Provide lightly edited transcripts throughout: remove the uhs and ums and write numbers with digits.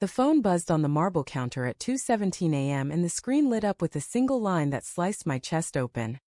The phone buzzed on the marble counter at 2:17 a.m. and the screen lit up with a single line that sliced my chest open.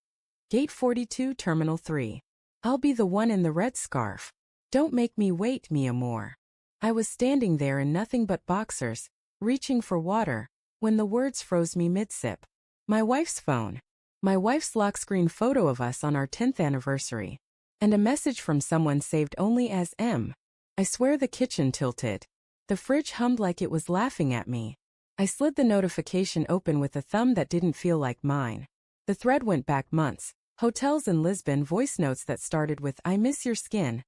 Gate 42, Terminal 3. I'll be the one in the red scarf. Don't make me wait, mi amor. I was standing there in nothing but boxers, reaching for water, when the words froze me mid-sip. My wife's phone. My wife's lock screen photo of us on our 10th anniversary. And a message from someone saved only as M. I swear the kitchen tilted. The fridge hummed like it was laughing at me. I slid the notification open with a thumb that didn't feel like mine. The thread went back months. Hotels in Lisbon, voice notes that started with "I miss your skin"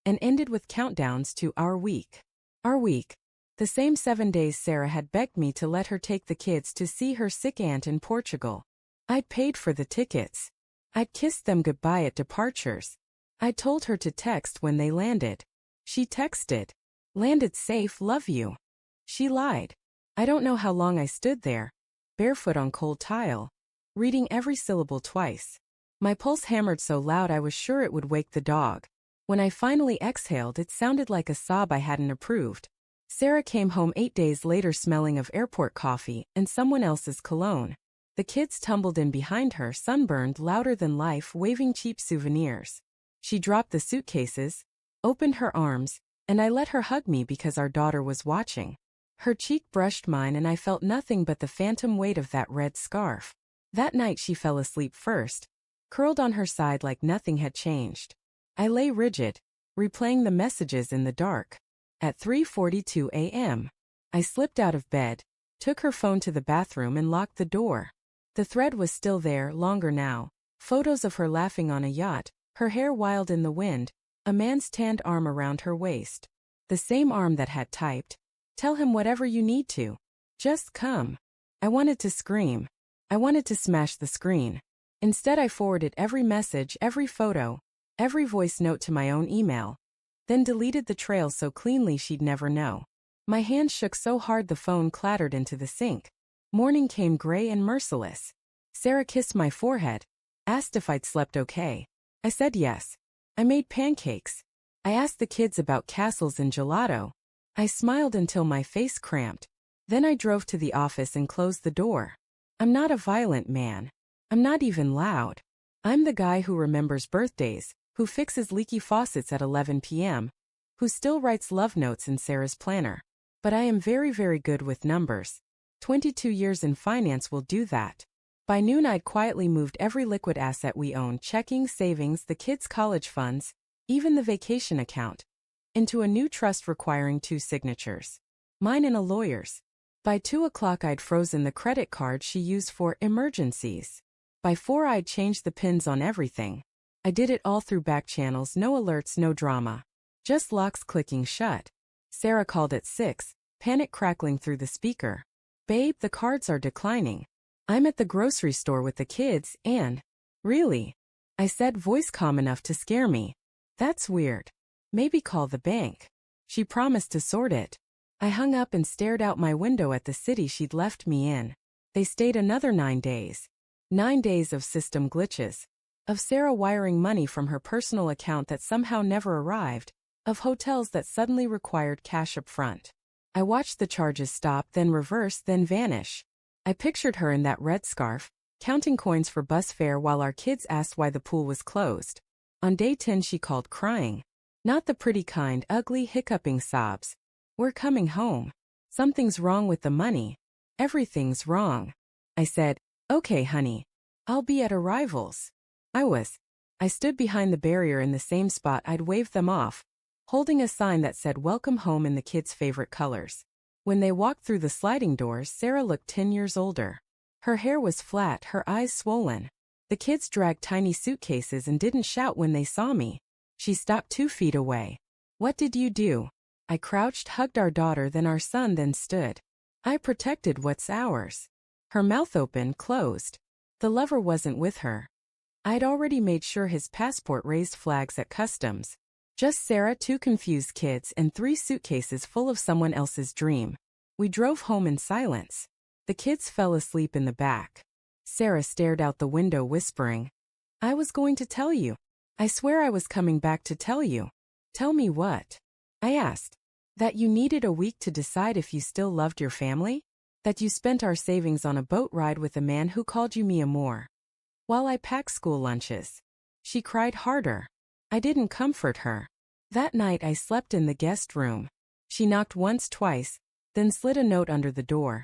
and ended with countdowns to our week. Our week. The same 7 days Sarah had begged me to let her take the kids to see her sick aunt in Portugal. I'd paid for the tickets. I'd kissed them goodbye at departures. I told her to text when they landed. She texted, "Landed safe, love you." She lied. I don't know how long I stood there, barefoot on cold tile, reading every syllable twice. My pulse hammered so loud I was sure it would wake the dog. When I finally exhaled, it sounded like a sob I hadn't approved. Sarah came home 8 days later smelling of airport coffee and someone else's cologne. The kids tumbled in behind her, sunburned, louder than life, waving cheap souvenirs. She dropped the suitcases, opened her arms, and I let her hug me because our daughter was watching. Her cheek brushed mine and I felt nothing but the phantom weight of that red scarf. That night she fell asleep first, curled on her side like nothing had changed. I lay rigid, replaying the messages in the dark. At 3:42 a.m., I slipped out of bed, took her phone to the bathroom and locked the door. The thread was still there, longer now. Photos of her laughing on a yacht, her hair wild in the wind, a man's tanned arm around her waist. The same arm that had typed, "Tell him whatever you need to. Just come." I wanted to scream. I wanted to smash the screen. Instead I forwarded every message, every photo, every voice note to my own email, then deleted the trail so cleanly she'd never know. My hands shook so hard the phone clattered into the sink. Morning came gray and merciless. Sarah kissed my forehead, asked if I'd slept okay. I said yes. I made pancakes. I asked the kids about castles and gelato. I smiled until my face cramped. Then I drove to the office and closed the door. I'm not a violent man. I'm not even loud. I'm the guy who remembers birthdays, who fixes leaky faucets at 11 p.m., who still writes love notes in Sarah's planner. But I am very, very good with numbers. 22 years in finance will do that. By noon I'd quietly moved every liquid asset we owned, checking, savings, the kids' college funds, even the vacation account, into a new trust requiring 2 signatures. Mine and a lawyer's. By 2 o'clock I'd frozen the credit card she used for emergencies. By 4 I'd changed the pins on everything. I did it all through back channels, no alerts, no drama. Just locks clicking shut. Sarah called at 6, panic crackling through the speaker. "Babe, the cards are declining. I'm at the grocery store with the kids and..." "Really?" I said, voice calm enough to scare me. "That's weird. Maybe call the bank." She promised to sort it. I hung up and stared out my window at the city she'd left me in. They stayed another 9 days. 9 days of system glitches. Of Sarah wiring money from her personal account that somehow never arrived. Of hotels that suddenly required cash up front. I watched the charges stop, then reverse, then vanish. I pictured her in that red scarf, counting coins for bus fare while our kids asked why the pool was closed. On day 10 she called crying. Not the pretty kind, ugly, hiccuping sobs. "We're coming home. Something's wrong with the money. Everything's wrong." I said, "Okay, honey. I'll be at arrivals." I stood behind the barrier in the same spot I'd waved them off, holding a sign that said "Welcome Home" in the kids' favorite colors. When they walked through the sliding doors, Sarah looked 10 years older. Her hair was flat, her eyes swollen. The kids dragged tiny suitcases and didn't shout when they saw me. She stopped 2 feet away. "What did you do?" I crouched, hugged our daughter, then our son, then stood. "I protected what's ours." Her mouth open, closed. The lover wasn't with her. I'd already made sure his passport raised flags at customs. Just Sarah, 2 confused kids, and 3 suitcases full of someone else's dream. We drove home in silence. The kids fell asleep in the back. Sarah stared out the window, whispering, "I was going to tell you. I swear I was coming back to tell you." "Tell me what?" I asked. That you needed a week to decide if you still loved your family? That you spent our savings on a boat ride with a man who called you mi amor while I packed school lunches? She cried harder. I didn't comfort her. That night I slept in the guest room. She knocked once, twice, then slid a note under the door.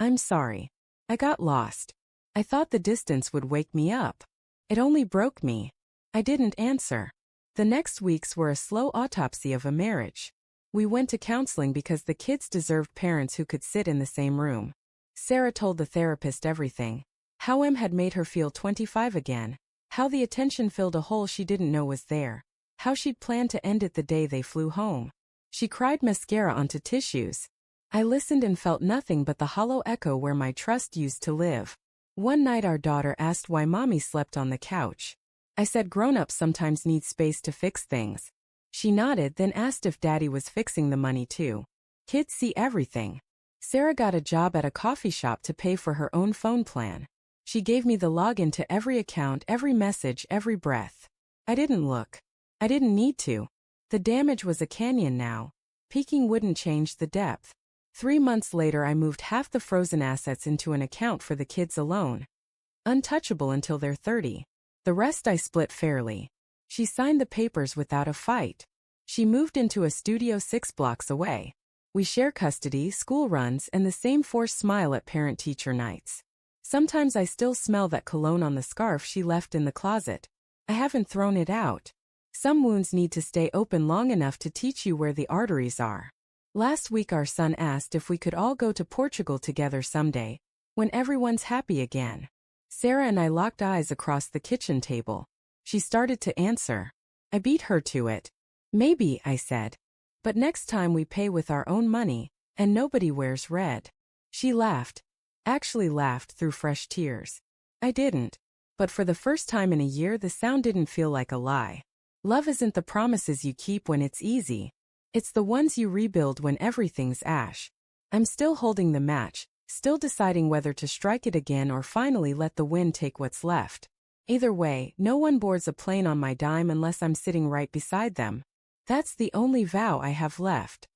I'm sorry. I got lost. I thought the distance would wake me up. It only broke me. I didn't answer. The next weeks were a slow autopsy of a marriage. We went to counseling because the kids deserved parents who could sit in the same room. Sarah told the therapist everything. How M had made her feel 25 again. How the attention filled a hole she didn't know was there. How she'd planned to end it the day they flew home. She cried mascara onto tissues. I listened and felt nothing but the hollow echo where my trust used to live. One night our daughter asked why mommy slept on the couch. I said grown-ups sometimes need space to fix things. She nodded, then asked if daddy was fixing the money too. Kids see everything. Sarah got a job at a coffee shop to pay for her own phone plan. She gave me the login to every account, every message, every breath. I didn't look. I didn't need to. The damage was a canyon now. Peeking wouldn't change the depth. 3 months later I moved half the frozen assets into an account for the kids alone. Untouchable until they're 30. The rest I split fairly. She signed the papers without a fight. She moved into a studio 6 blocks away. We share custody, school runs, and the same forced smile at parent-teacher nights. Sometimes I still smell that cologne on the scarf she left in the closet. I haven't thrown it out. Some wounds need to stay open long enough to teach you where the arteries are. Last week our son asked if we could all go to Portugal together someday, when everyone's happy again. Sarah and I locked eyes across the kitchen table. She started to answer. I beat her to it. Maybe, I said. But next time we pay with our own money, and nobody wears red. She laughed. Actually laughed through fresh tears. I didn't. But for the first time in a year the sound didn't feel like a lie. Love isn't the promises you keep when it's easy. It's the ones you rebuild when everything's ash. I'm still holding the match, still deciding whether to strike it again or finally let the wind take what's left. Either way, no one boards a plane on my dime unless I'm sitting right beside them. That's the only vow I have left.